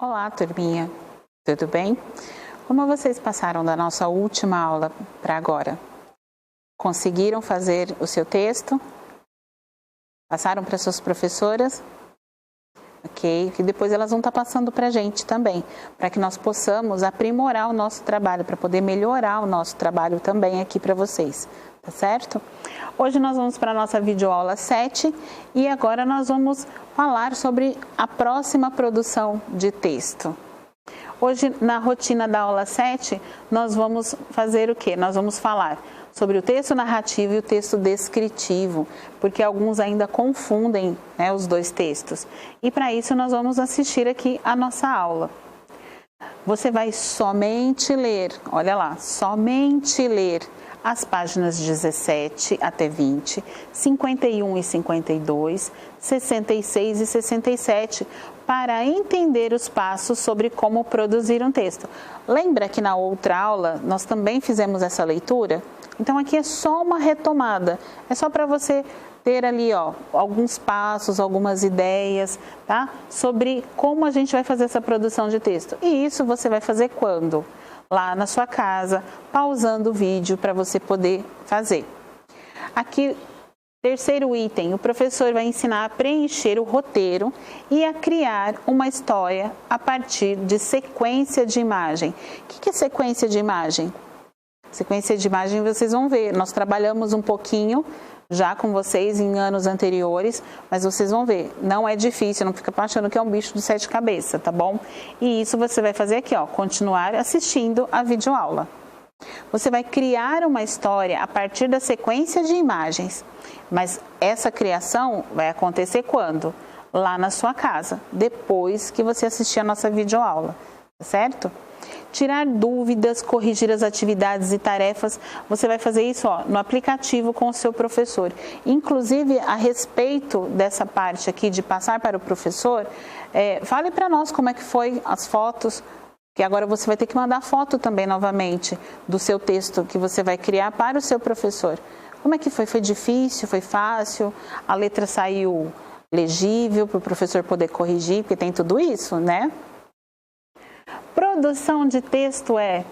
Olá, turminha. Tudo bem? Como vocês passaram da nossa última aula para agora? Conseguiram fazer o seu texto? Passaram para suas professoras? Ok, que depois elas vão estar passando para a gente também, para que nós possamos aprimorar o nosso trabalho, para poder melhorar o nosso trabalho também aqui para vocês, tá certo? Hoje nós vamos para a nossa videoaula 7 e agora nós vamos falar sobre a próxima produção de texto. Hoje, na rotina da aula 7, nós vamos fazer o quê? Nós vamos falar sobre o texto narrativo e o texto descritivo, porque alguns ainda confundem, né, os dois textos. E para isso nós vamos assistir aqui a nossa aula. Você vai somente ler, olha lá, somente ler as páginas 17 até 20, 51 e 52, 66 e 67, para entender os passos sobre como produzir um texto. Lembra que na outra aula nós também fizemos essa leitura? Então aqui é só uma retomada, é só para você ter ali, ó, alguns passos, algumas ideias, tá? Sobre como a gente vai fazer essa produção de texto. E isso você vai fazer quando? Lá na sua casa, pausando o vídeo para você poder fazer. Aqui, terceiro item, o professor vai ensinar a preencher o roteiro e a criar uma história a partir de sequência de imagem. O que é sequência de imagem? Sequência de imagem vocês vão ver, nós trabalhamos um pouquinho já com vocês em anos anteriores, mas vocês vão ver, não é difícil, não fica achando que é um bicho de 7 cabeças, tá bom? E isso você vai fazer aqui, ó, continuar assistindo a videoaula. Você vai criar uma história a partir da sequência de imagens, mas essa criação vai acontecer quando? Lá na sua casa, depois que você assistir a nossa videoaula, tá certo? Tirar dúvidas, corrigir as atividades e tarefas, você vai fazer isso, ó, no aplicativo com o seu professor. Inclusive, a respeito dessa parte aqui de passar para o professor, fale para nós como é que foi as fotos, que agora você vai ter que mandar foto também novamente do seu texto que você vai criar para o seu professor. Como é que foi? Foi difícil? Foi fácil? A letra saiu legível para o professor poder corrigir? Porque tem tudo isso, né? Produção de texto é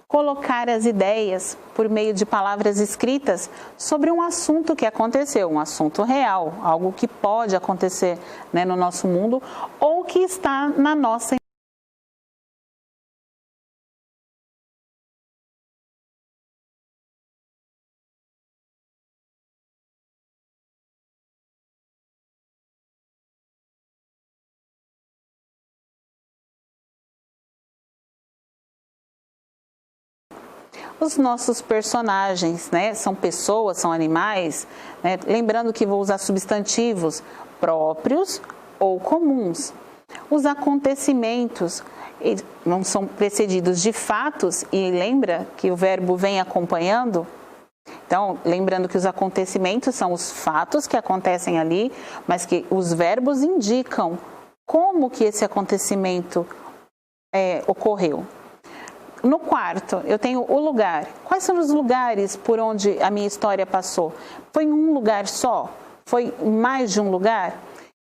colocar as ideias por meio de palavras escritas sobre um assunto que aconteceu, um assunto real, algo que pode acontecer, né, no nosso mundo ou que está na nossa. Os nossos personagens, né, são pessoas, são animais, né? Lembrando que vou usar substantivos próprios ou comuns. Os acontecimentos não são precedidos de fatos e lembra que o verbo vem acompanhando? Então, lembrando que os acontecimentos são os fatos que acontecem ali, mas que os verbos indicam como que esse acontecimento ocorreu. No quarto, eu tenho o lugar. Quais são os lugares por onde a minha história passou? Foi em um lugar só? Foi em mais de um lugar?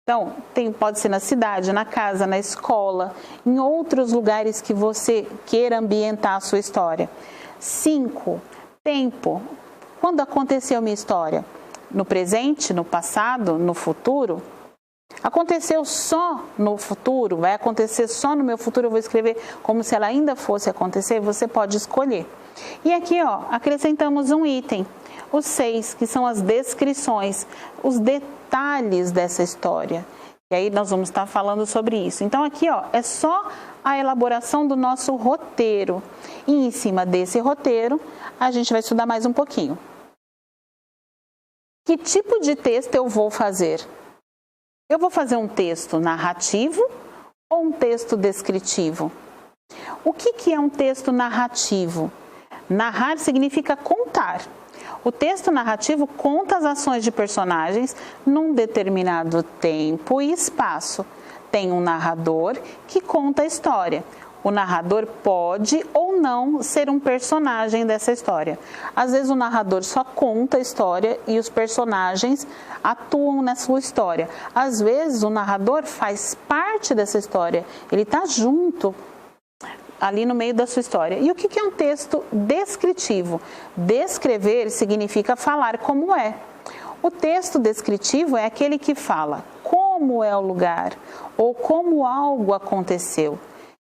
Então, pode ser na cidade, na casa, na escola, em outros lugares que você queira ambientar a sua história. 5. Tempo. Quando aconteceu a minha história? No presente, no passado, no futuro? Aconteceu só no futuro? Vai acontecer só no meu futuro? Eu vou escrever como se ela ainda fosse acontecer? Você pode escolher. E aqui, ó, acrescentamos um item, o 6, que são as descrições, os detalhes dessa história. E aí nós vamos estar falando sobre isso. Então aqui, ó, é só a elaboração do nosso roteiro. E em cima desse roteiro, a gente vai estudar mais um pouquinho. Que tipo de texto eu vou fazer? Eu vou fazer um texto narrativo ou um texto descritivo? O que é um texto narrativo? Narrar significa contar. O texto narrativo conta as ações de personagens num determinado tempo e espaço. tem um narrador que conta a história. O narrador pode ou não ser um personagem dessa história. Às vezes o narrador só conta a história e os personagens atuam na sua história. Às vezes o narrador faz parte dessa história, ele está junto ali no meio da sua história. E o que é um texto descritivo? Descrever significa falar como é. O texto descritivo é aquele que fala como é o lugar ou como algo aconteceu.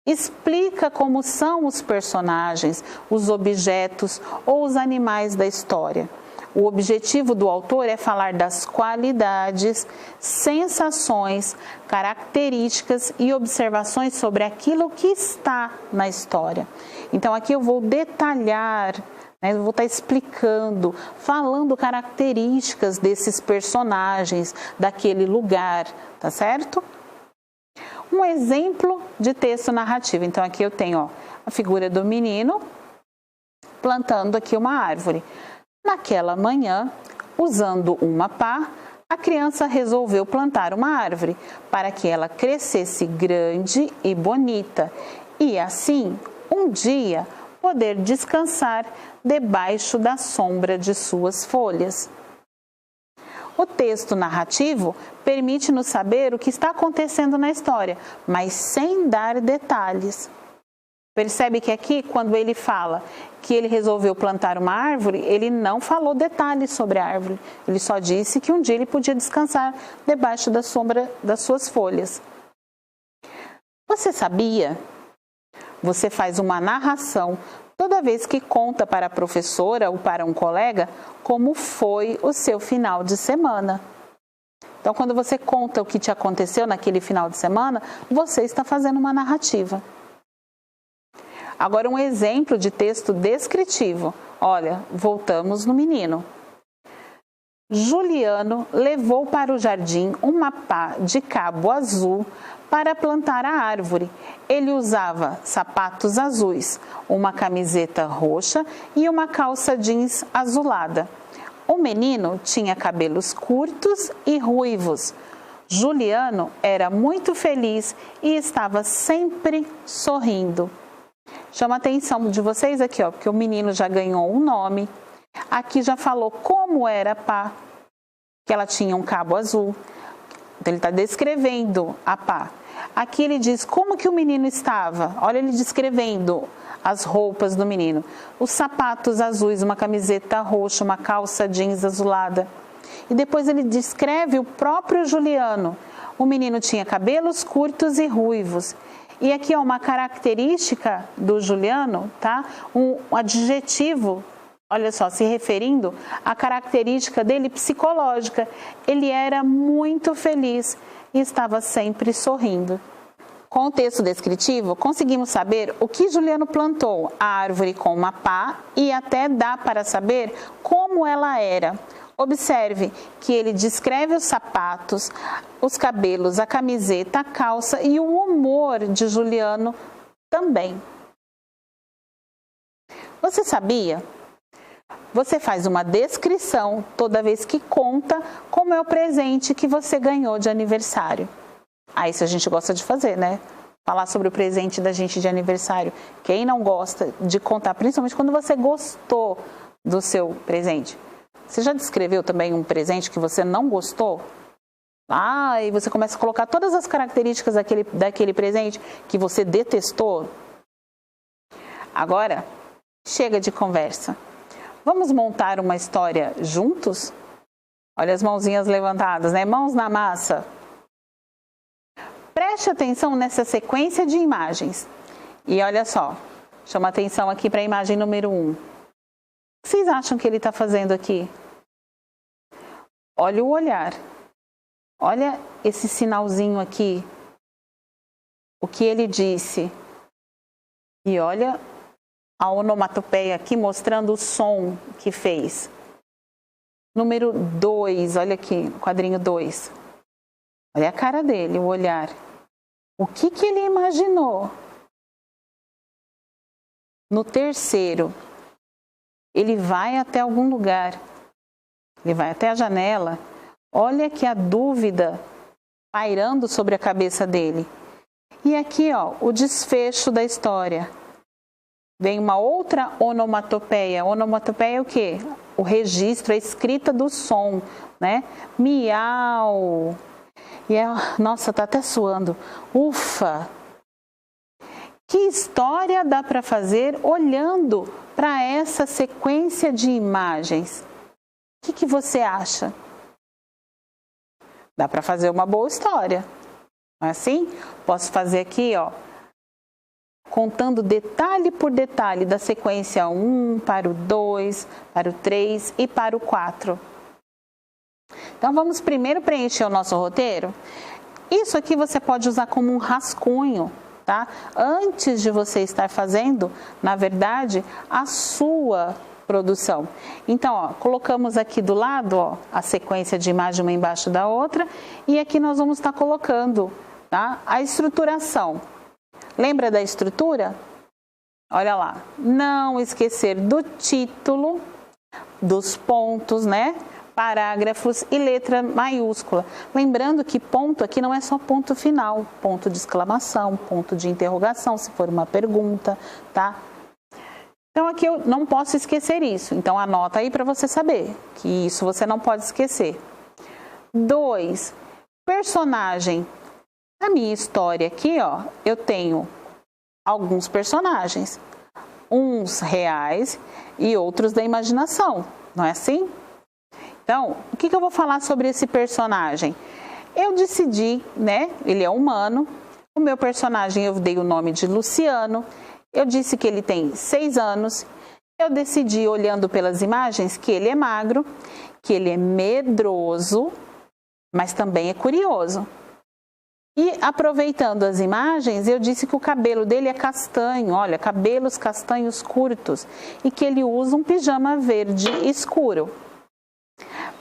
Explica como são os personagens, os objetos ou os animais da história. O objetivo do autor é falar das qualidades, sensações, características e observações sobre aquilo que está na história. Então aqui eu vou detalhar, eu vou estar explicando, falando características desses personagens, daquele lugar, tá certo? Um exemplo de texto narrativo. Então aqui eu tenho a figura do menino plantando aqui uma árvore. Naquela manhã, usando uma pá, a criança resolveu plantar uma árvore para que ela crescesse grande e bonita e assim, um dia, poder descansar debaixo da sombra de suas folhas. O texto narrativo permite-nos saber o que está acontecendo na história, mas sem dar detalhes. Percebe que aqui, quando ele fala que ele resolveu plantar uma árvore, ele não falou detalhes sobre a árvore. Ele só disse que um dia ele podia descansar debaixo da sombra das suas folhas. Você sabia? Você faz uma narração toda vez que conta para a professora ou para um colega como foi o seu final de semana. Então, quando você conta o que te aconteceu naquele final de semana, você está fazendo uma narrativa. Agora, um exemplo de texto descritivo. Olha, voltamos no menino. Juliano levou para o jardim uma pá de cabo azul para plantar a árvore. Ele usava sapatos azuis, uma camiseta roxa e uma calça jeans azulada. O menino tinha cabelos curtos e ruivos. Juliano era muito feliz e estava sempre sorrindo. Chama a atenção de vocês aqui, porque o menino já ganhou um nome. Aqui já falou como era a pá, que ela tinha um cabo azul. Então, ele está descrevendo a pá. Aqui ele diz como que o menino estava. Olha ele descrevendo as roupas do menino. Os sapatos azuis, uma camiseta roxa, uma calça jeans azulada. E depois ele descreve o próprio Juliano. O menino tinha cabelos curtos e ruivos. E aqui é uma característica do Juliano, tá? Um adjetivo, olha só, se referindo à característica dele psicológica. Ele era muito feliz e estava sempre sorrindo. Com o texto descritivo, conseguimos saber o que Juliano plantou, a árvore com uma pá, e até dá para saber como ela era. Observe que ele descreve os sapatos, os cabelos, a camiseta, a calça e o humor de Juliano também. Você sabia? Você faz uma descrição toda vez que conta como é o presente que você ganhou de aniversário. Isso a gente gosta de fazer, né? Falar sobre o presente da gente de aniversário. Quem não gosta de contar, principalmente quando você gostou do seu presente? Você já descreveu também um presente que você não gostou? E você começa a colocar todas as características daquele presente que você detestou. Agora, chega de conversa. Vamos montar uma história juntos? Olha as mãozinhas levantadas, né? Mãos na massa. Preste atenção nessa sequência de imagens. E olha só, chama atenção aqui para a imagem número 1. O que vocês acham que ele está fazendo aqui? Olha o olhar. Olha esse sinalzinho aqui. O que ele disse. E olha a onomatopeia aqui mostrando o som que fez. Número 2, olha aqui, quadrinho 2. Olha a cara dele, o olhar. O que ele imaginou? No terceiro, ele vai até algum lugar. Ele vai até a janela. Olha que a dúvida pairando sobre a cabeça dele. E aqui, ó, o desfecho da história. Vem uma outra onomatopeia. Onomatopeia é o quê? O registro, a escrita do som, né? Miau. E nossa, tá até suando. Ufa! Que história dá para fazer olhando para essa sequência de imagens? O que você acha? Dá para fazer uma boa história. Não é assim? Posso fazer aqui, ó, contando detalhe por detalhe da sequência 1 para o 2, para o 3 e para o 4. Então, vamos primeiro preencher o nosso roteiro. Isso aqui você pode usar como um rascunho, tá? Antes de você estar fazendo, na verdade, a sua produção. Então, ó, colocamos aqui do lado, ó, a sequência de imagem uma embaixo da outra, e aqui nós vamos estar colocando, tá, a estruturação. Lembra da estrutura? Olha lá. Não esquecer do título, dos pontos, né? Parágrafos e letra maiúscula. Lembrando que ponto aqui não é só ponto final, ponto de exclamação, ponto de interrogação, se for uma pergunta, tá? Então aqui eu não posso esquecer isso, então anota aí para você saber que isso você não pode esquecer. 2. Personagem. Na minha história aqui, ó, eu tenho alguns personagens, uns reais e outros da imaginação, não é assim? Então, o que eu vou falar sobre esse personagem? Eu decidi, né, ele é humano, o meu personagem eu dei o nome de Luciano, eu disse que ele tem 6 anos, eu decidi, olhando pelas imagens, que ele é magro, que ele é medroso, mas também é curioso. E aproveitando as imagens, eu disse que o cabelo dele é castanho, olha, cabelos castanhos curtos, e que ele usa um pijama verde escuro.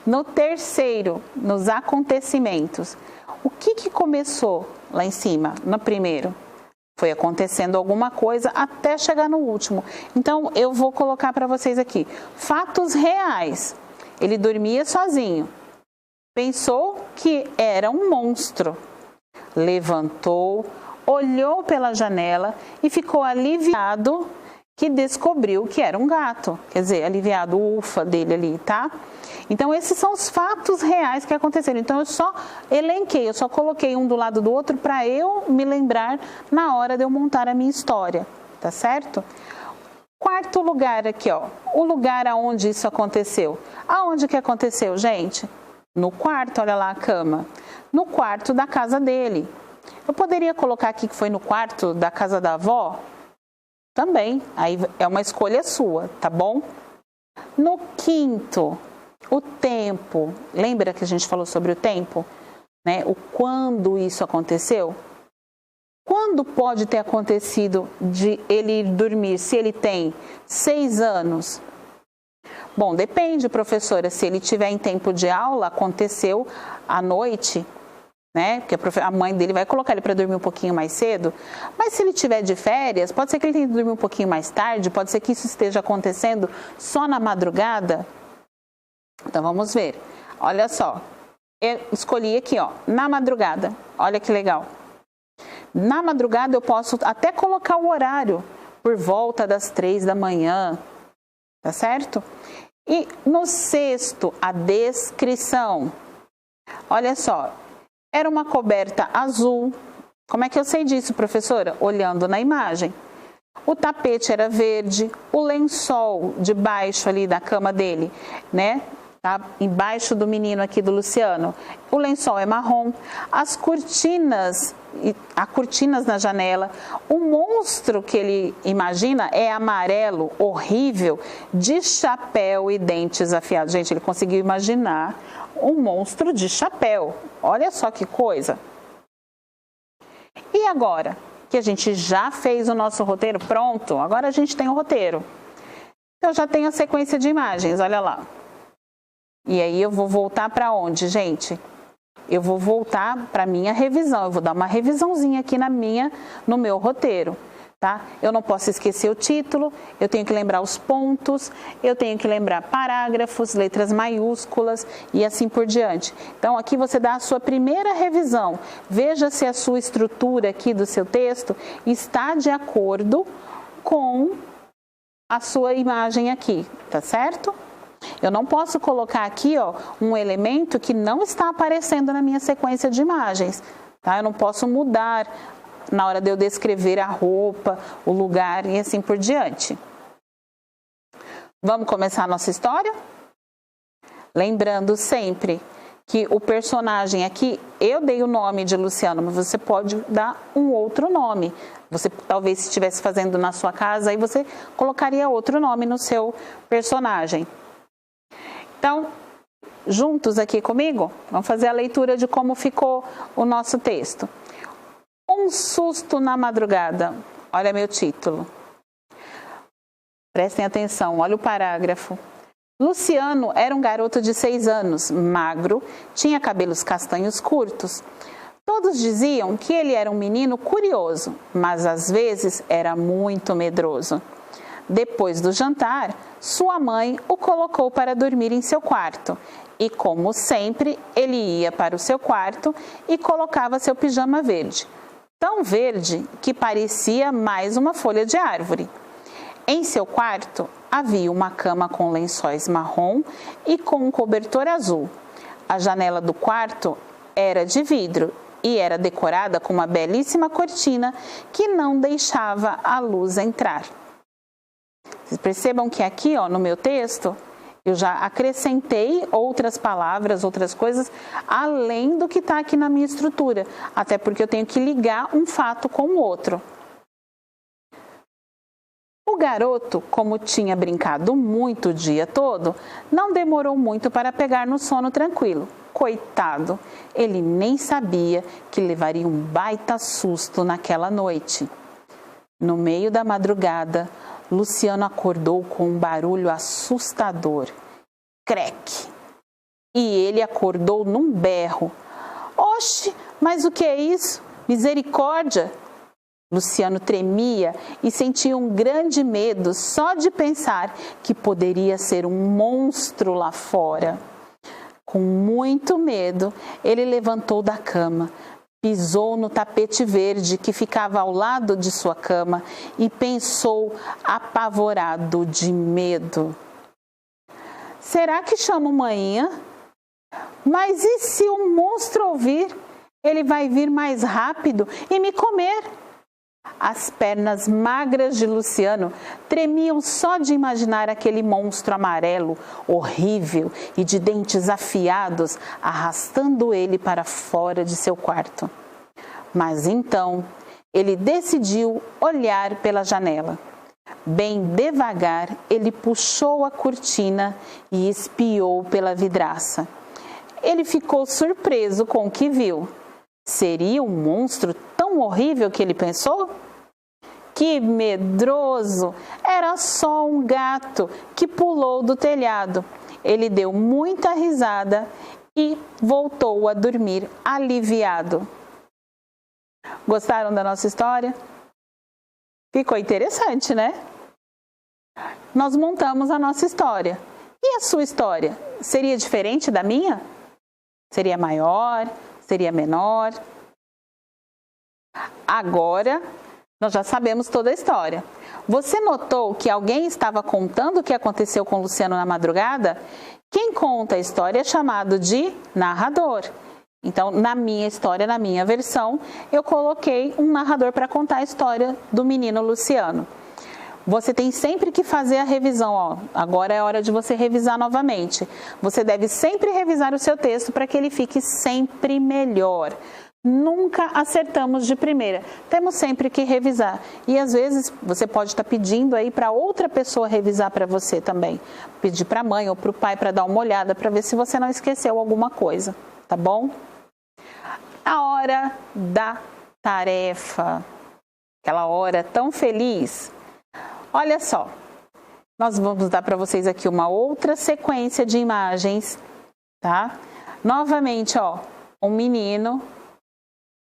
No terceiro, nos acontecimentos, o que começou lá em cima, no primeiro? Foi acontecendo alguma coisa até chegar no último. Então, eu vou colocar para vocês aqui. Fatos reais. Ele dormia sozinho. Pensou que era um monstro. Levantou, olhou pela janela e ficou aliviado que descobriu que era um gato. Quer dizer, aliviado, ufa dele ali, tá? Então, esses são os fatos reais que aconteceram. Então, eu só elenquei, eu só coloquei um do lado do outro para eu me lembrar na hora de eu montar a minha história, tá certo? Quarto lugar aqui, ó, o lugar aonde isso aconteceu. Aonde que aconteceu, gente? No quarto, olha lá a cama. No quarto da casa dele. Eu poderia colocar aqui que foi no quarto da casa da avó? Também, aí é uma escolha sua, tá bom? No quinto, o tempo. Lembra que a gente falou sobre o tempo? Né? O quando isso aconteceu? Quando pode ter acontecido de ele ir dormir, se ele tem 6 anos? Bom, depende, professora, se ele tiver em tempo de aula, aconteceu à noite, né? Porque a mãe dele vai colocar ele para dormir um pouquinho mais cedo, mas se ele tiver de férias, pode ser que ele tenha que dormir um pouquinho mais tarde, pode ser que isso esteja acontecendo só na madrugada. Então, vamos ver. Olha só, eu escolhi aqui, ó, na madrugada. Olha que legal. Na madrugada eu posso até colocar o horário, por volta das 3 da manhã, tá certo? E no sexto, a descrição. Olha só, era uma coberta azul. Como é que eu sei disso, professora? Olhando na imagem. O tapete era verde, o lençol debaixo ali da cama dele, né? Tá embaixo do menino aqui do Luciano. O lençol é marrom, as cortinas, há cortinas na janela. O monstro que ele imagina é amarelo, horrível, de chapéu e dentes afiados. Gente, ele conseguiu imaginar um monstro de chapéu. Olha só que coisa. E agora que a gente já fez o nosso roteiro, pronto, agora a gente tem o roteiro. Eu já tenho a sequência de imagens, olha lá. E aí eu vou voltar para onde, gente? Eu vou voltar para a minha revisão, eu vou dar uma revisãozinha aqui no meu roteiro, Tá? Eu não posso esquecer o título, eu tenho que lembrar os pontos, eu tenho que lembrar parágrafos, letras maiúsculas e assim por diante. Então, aqui você dá a sua primeira revisão. Veja se a sua estrutura aqui do seu texto está de acordo com a sua imagem aqui, tá certo? Eu não posso colocar aqui, ó, um elemento que não está aparecendo na minha sequência de imagens, tá? Eu não posso mudar na hora de eu descrever a roupa, o lugar e assim por diante. Vamos começar a nossa história? Lembrando sempre que o personagem aqui, eu dei o nome de Luciano, mas você pode dar um outro nome. Você talvez se estivesse fazendo na sua casa, aí você colocaria outro nome no seu personagem. Então, juntos aqui comigo, vamos fazer a leitura de como ficou o nosso texto. Um susto na madrugada. Olha meu título. Prestem atenção, olha o parágrafo. Luciano era um garoto de 6 anos, magro, tinha cabelos castanhos curtos. Todos diziam que ele era um menino curioso, mas às vezes era muito medroso. Depois do jantar, sua mãe o colocou para dormir em seu quarto. E, como sempre, ele ia para o seu quarto e colocava seu pijama verde. Tão verde que parecia mais uma folha de árvore. Em seu quarto havia uma cama com lençóis marrom e com um cobertor azul. A janela do quarto era de vidro e era decorada com uma belíssima cortina que não deixava a luz entrar. Vocês percebam que aqui, ó, no meu texto, eu já acrescentei outras palavras, outras coisas, além do que está aqui na minha estrutura. Até porque eu tenho que ligar um fato com o outro. O garoto, como tinha brincado muito o dia todo, não demorou muito para pegar no sono tranquilo. Coitado, ele nem sabia que levaria um baita susto naquela noite. No meio da madrugada, Luciano acordou com um barulho assustador. Creque! E ele acordou num berro. Oxe, mas o que é isso? Misericórdia! Luciano tremia e sentia um grande medo só de pensar que poderia ser um monstro lá fora. Com muito medo, ele levantou da cama, pisou no tapete verde que ficava ao lado de sua cama e pensou apavorado de medo. Será que chamo manhã? Mas e se o monstro ouvir? Ele vai vir mais rápido e me comer. As pernas magras de Luciano tremiam só de imaginar aquele monstro amarelo, horrível e de dentes afiados, arrastando ele para fora de seu quarto. Mas então ele decidiu olhar pela janela. Bem devagar, ele puxou a cortina e espiou pela vidraça. Ele ficou surpreso com o que viu. Seria um monstro tão horrível que ele pensou? Que medroso! Era só um gato que pulou do telhado. Ele deu muita risada e voltou a dormir aliviado. Gostaram da nossa história? Ficou interessante, né? Nós montamos a nossa história. E a sua história? Seria diferente da minha? Seria maior? Seria menor? Agora, nós já sabemos toda a história. Você notou que alguém estava contando o que aconteceu com Luciano na madrugada? Quem conta a história é chamado de narrador. Então, na minha história, na minha versão, eu coloquei um narrador para contar a história do menino Luciano. Você tem sempre que fazer a revisão, ó. Agora é hora de você revisar novamente. Você deve sempre revisar o seu texto para que ele fique sempre melhor. Nunca acertamos de primeira. Temos sempre que revisar. E às vezes você pode estar pedindo aí para outra pessoa revisar para você também. Pedir para a mãe ou para o pai para dar uma olhada para ver se você não esqueceu alguma coisa, tá bom? A hora da tarefa. Aquela hora tão feliz. Olha só, nós vamos dar para vocês aqui uma outra sequência de imagens, tá? Novamente, ó, um menino.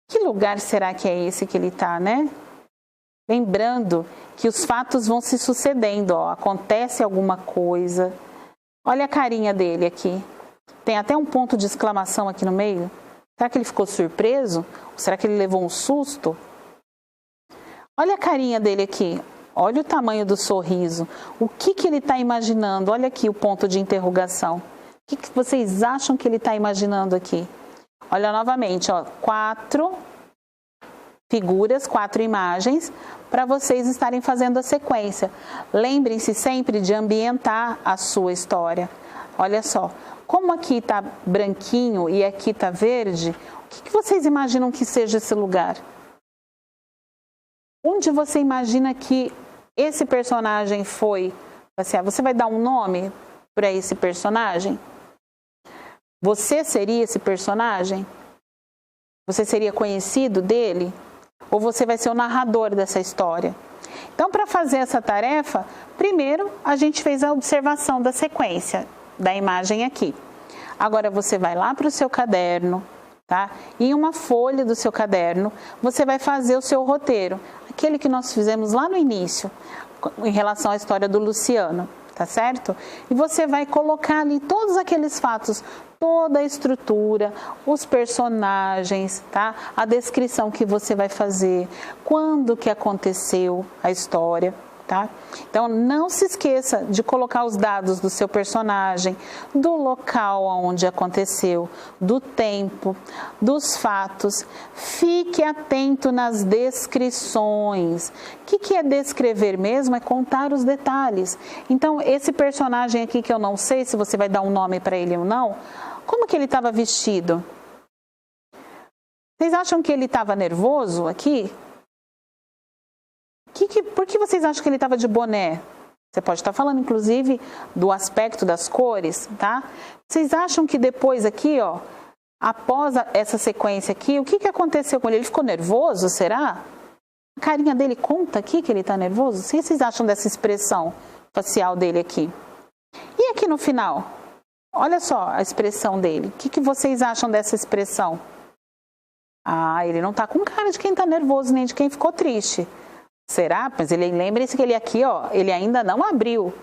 Que lugar será que é esse que ele tá, né? Lembrando que os fatos vão se sucedendo, ó, acontece alguma coisa. Olha a carinha dele aqui. Tem até um ponto de exclamação aqui no meio. Será que ele ficou surpreso? Ou será que ele levou um susto? Olha a carinha dele aqui. Olha o tamanho do sorriso. O que ele está imaginando? Olha aqui o ponto de interrogação. O que vocês acham que ele está imaginando aqui? Olha novamente, ó, 4 figuras, 4 imagens, para vocês estarem fazendo a sequência. Lembrem-se sempre de ambientar a sua história. Olha só, como aqui está branquinho e aqui está verde, o que vocês imaginam que seja esse lugar? Onde você imagina que esse personagem foi? Você vai dar um nome para esse personagem? Você seria esse personagem? Você seria conhecido dele? Ou você vai ser o narrador dessa história? Então, para fazer essa tarefa, primeiro a gente fez a observação da sequência da imagem aqui. Agora você vai lá para o seu caderno, tá? E em uma folha do seu caderno, você vai fazer o seu roteiro, aquele que nós fizemos lá no início, em relação à história do Luciano, tá certo? E você vai colocar ali todos aqueles fatos, toda a estrutura, os personagens, tá? A descrição que você vai fazer, quando que aconteceu a história, tá? Então, não se esqueça de colocar os dados do seu personagem, do local onde aconteceu, do tempo, dos fatos. Fique atento nas descrições. O que é descrever mesmo? É contar os detalhes. Então, esse personagem aqui que eu não sei se você vai dar um nome para ele ou não, como que ele estava vestido? Vocês acham que ele estava nervoso aqui? Por que vocês acham que ele estava de boné? Você pode estar falando, inclusive, do aspecto das cores, tá? Vocês acham que depois aqui, ó, após essa sequência aqui, o que aconteceu com ele? Ele ficou nervoso, será? A carinha dele conta aqui que ele está nervoso? O que vocês acham dessa expressão facial dele aqui? E aqui no final? Olha só a expressão dele. O que vocês acham dessa expressão? Ah, ele não está com cara de quem está nervoso, nem de quem ficou triste. Será? Mas lembre-se que ele aqui, ó, ele ainda não abriu.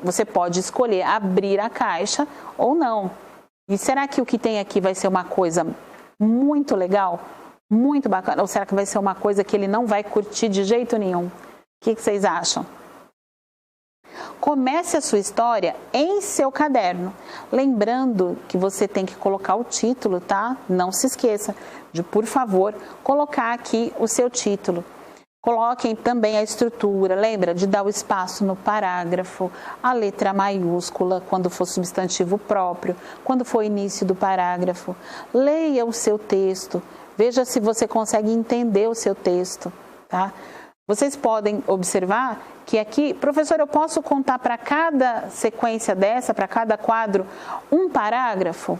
Você pode escolher abrir a caixa ou não. E será que o que tem aqui vai ser uma coisa muito legal? Muito bacana? Ou será que vai ser uma coisa que ele não vai curtir de jeito nenhum? O que vocês acham? Comece a sua história em seu caderno. Lembrando que você tem que colocar o título, tá? Não se esqueça de, por favor, colocar aqui o seu título. Coloquem também a estrutura, lembra de dar o espaço no parágrafo, a letra maiúscula quando for substantivo próprio, quando for início do parágrafo. Leia o seu texto, veja se você consegue entender o seu texto, tá? Vocês podem observar que aqui, professor, eu posso contar para cada sequência dessa, para cada quadro, um parágrafo?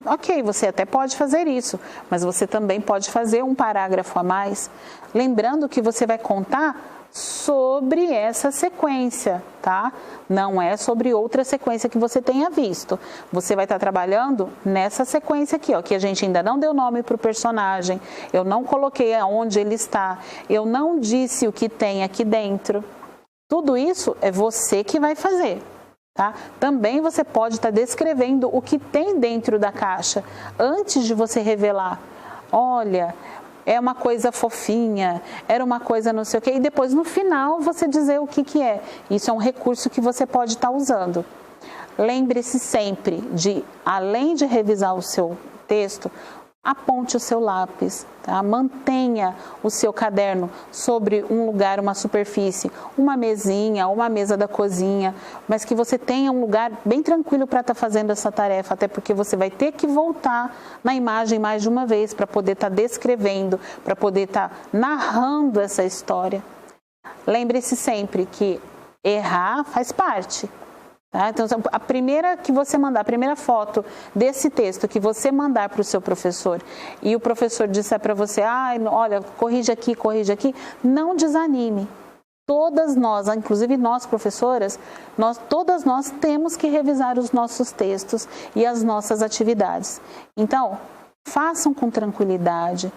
Ok, você até pode fazer isso, mas você também pode fazer um parágrafo a mais. Lembrando que você vai contar sobre essa sequência, tá? Não é sobre outra sequência que você tenha visto. Você vai estar trabalhando nessa sequência aqui, ó, que a gente ainda não deu nome para o personagem, eu não coloquei aonde ele está, eu não disse o que tem aqui dentro. Tudo isso é você que vai fazer. Tá? Também você pode estar descrevendo o que tem dentro da caixa antes de você revelar. Olha, é uma coisa fofinha, era uma coisa não sei o quê, e depois no final você dizer o que é. Isso é um recurso que você pode estar usando. Lembre-se sempre de, além de revisar o seu texto, aponte o seu lápis, tá? Mantenha o seu caderno sobre um lugar, uma superfície, uma mesinha, uma mesa da cozinha, mas que você tenha um lugar bem tranquilo para estar fazendo essa tarefa, até porque você vai ter que voltar na imagem mais de uma vez para poder estar descrevendo, para poder estar narrando essa história. Lembre-se sempre que errar faz parte. Tá? Então, a primeira que você mandar, a primeira foto desse texto que você mandar para o seu professor e o professor disser para você, olha, corrige aqui, não desanime. Todas nós, inclusive nós professoras, todas nós temos que revisar os nossos textos e as nossas atividades. Então, façam com tranquilidade,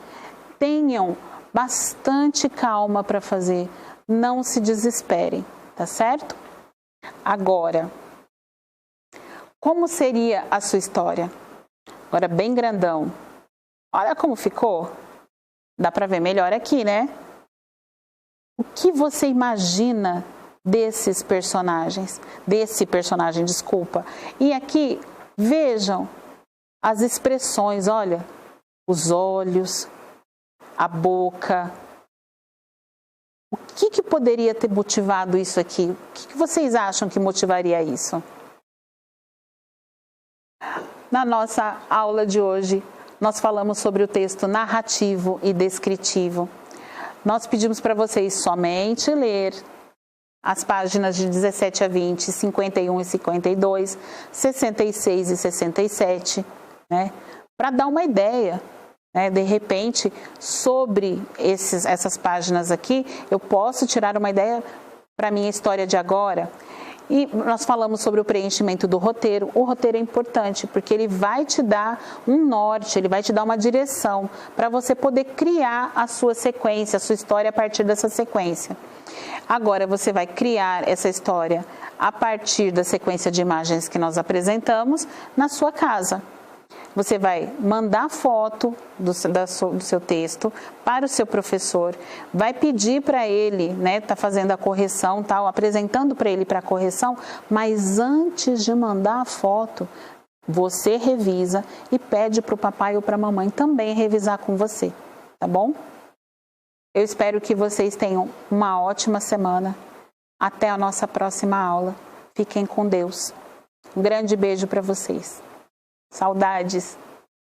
tenham bastante calma para fazer. Não se desesperem, tá certo? Agora, como seria a sua história? Agora bem grandão. Olha como ficou. Dá para ver melhor aqui, né? O que você imagina desses personagens? Desse personagem, desculpa. E aqui, vejam as expressões, olha. Os olhos, a boca. O que poderia ter motivado isso aqui? O que vocês acham que motivaria isso? Na nossa aula de hoje, nós falamos sobre o texto narrativo e descritivo. Nós pedimos para vocês somente ler as páginas de 17 a 20, 51 e 52, 66 e 67, né? Para dar uma ideia, né? De repente, sobre essas páginas aqui, eu posso tirar uma ideia para a minha história de agora. E nós falamos sobre o preenchimento do roteiro. O roteiro é importante porque ele vai te dar um norte, ele vai te dar uma direção para você poder criar a sua sequência, a sua história a partir dessa sequência. Agora você vai criar essa história a partir da sequência de imagens que nós apresentamos na sua casa. Você vai mandar foto do seu texto para o seu professor, vai pedir para ele, né, tá fazendo a correção, tal, apresentando para ele para a correção, mas antes de mandar a foto, você revisa e pede para o papai ou para a mamãe também revisar com você, tá bom? Eu espero que vocês tenham uma ótima semana. Até a nossa próxima aula. Fiquem com Deus. Um grande beijo para vocês. Saudades!